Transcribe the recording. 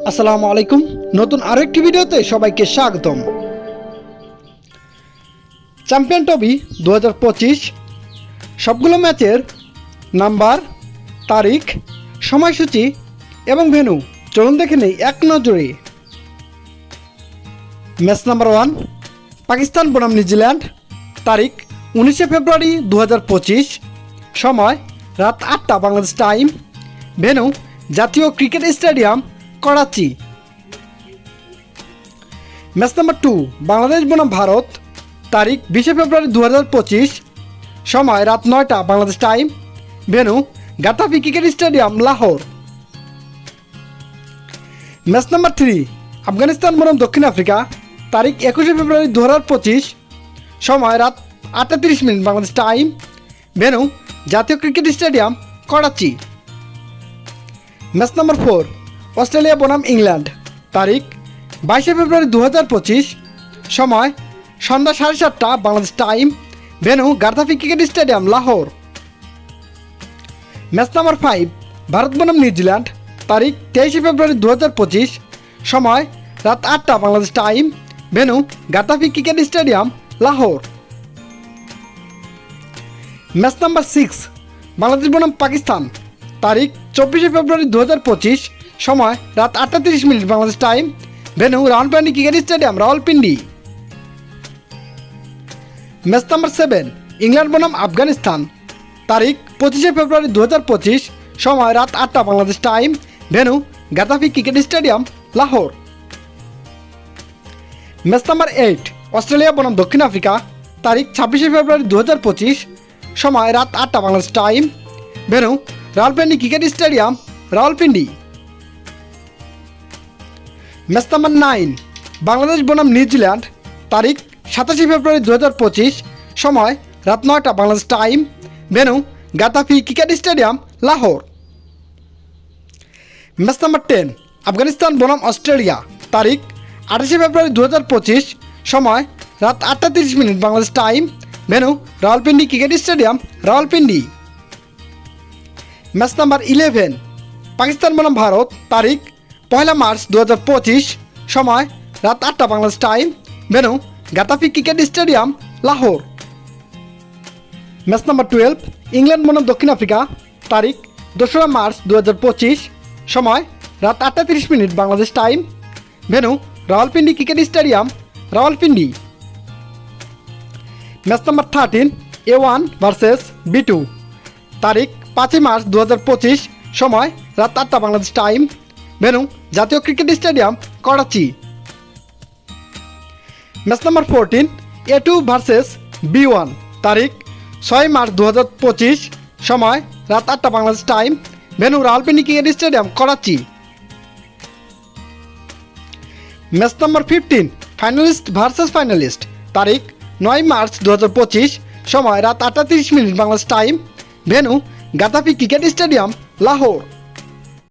আসসালামু আলাইকুম। নতুন আরেকটি ভিডিওতে সবাইকে স্বাগতম। চ্যাম্পিয়ন ট্রফি 2025 সবগুলো ম্যাচের নাম্বার, তারিখ, সময়সূচি এবং ভেন্যু চলুন দেখে নেই এক নজরে। ম্যাচ নাম্বার 1 পাকিস্তান বনাম নিউজিল্যান্ড, তারিখ 19 ফেব্রুয়ারি 2025, সময় রাত 8টা বাংলাদেশ টাইম, ভেন্যু জাতীয় cricket stadium Karachi. Match number 2 Bangladesh বনাম ভারত, তারিখ 20 ফেব্রুয়ারি 2025, সময় রাত 9টা Bangladesh time, venue Gaddafi cricket stadium Lahore. Match number 3 Afghanistan বনাম দক্ষিণ আফ্রিকা, তারিখ 21 ফেব্রুয়ারি 2025, সময় রাত 8:30 বাংলাদেশ টাইম, ভেন্যু জাতীয় cricket stadium Karachi. Match number 4 Australia বনাম ইংল্যান্ড, তারিখ 22 ফেব্রুয়ারি 2025, সময় সন্ধ্যা 7:30 Bangladesh time, venue Gaddafi cricket stadium Lahore. Match number 5 Bharat বনাম নিউজিল্যান্ড, তারিখ 23 ফেব্রুয়ারি 2025, সময় রাত 8টা Bangladesh time, venue Gaddafi cricket stadium Lahore. Match number 6 Bangladesh বনাম পাকিস্তান, তারিখ 24 ফেব্রুয়ারি 2025, সময় রাত 8:30 Bangladesh time, venue Rawalpindi cricket stadium Rawalpindi. Match number 7 England বনাম আফগানিস্তান, তারিখ 25 ফেব্রুয়ারি 2025, সময় রাত 8টা Bangladesh time, venue Gaddafi cricket stadium Lahore. Match number 8 Australia বনাম দক্ষিণ আফ্রিকা, তারিখ 26 ফেব্রুয়ারি 2025, সময় রাত 8টা Bangladesh time, venue Rawalpindi cricket stadium Rawalpindi. Match number 9 Bangladesh বনাম নিউজিল্যান্ড, তারিখ 27 ফেব্রুয়ারি 2025, সময় রাত 9টা Bangladesh time, venue Gaddafi cricket stadium Lahore. Match number 10 Afghanistan বনাম অস্ট্রেলিয়া, তারিখ 28 ফেব্রুয়ারি 2025, সময় রাত 8:30 Bangladesh time, venue Rawalpindi cricket stadium Rawalpindi. Match number 11 Pakistan বনাম ভারত, তারিখ 1 মার্চ 2025, সময় রাত 8টা Bangladesh time, venue Gaddafi cricket stadium Lahore. Match number 12 England বনাম দক্ষিণ আফ্রিকা, তারিখ 2 মার্চ 2025, সময় রাত 8:30 Bangladesh time, venue Rawalpindi cricket stadium Rawalpindi. Match number 13 A1 versus B2, তারিখ 5 মার্চ 2025, সময় রাত 8টা বাংলাদেশ টাইম, ভেন্যু জাতীয় cricket stadium Karachi. Match number 14 A2 versus B1, তারিখ 6 মার্চ 2025, সময় রাত 8টা Bangladesh time, venue Rawalpindi cricket stadium Karachi. Match number 15 finalist versus finalist, তারিখ 9 মার্চ 2025, সময় রাত 8:30 Bangladesh time, venue Gaddafi cricket stadium Lahore.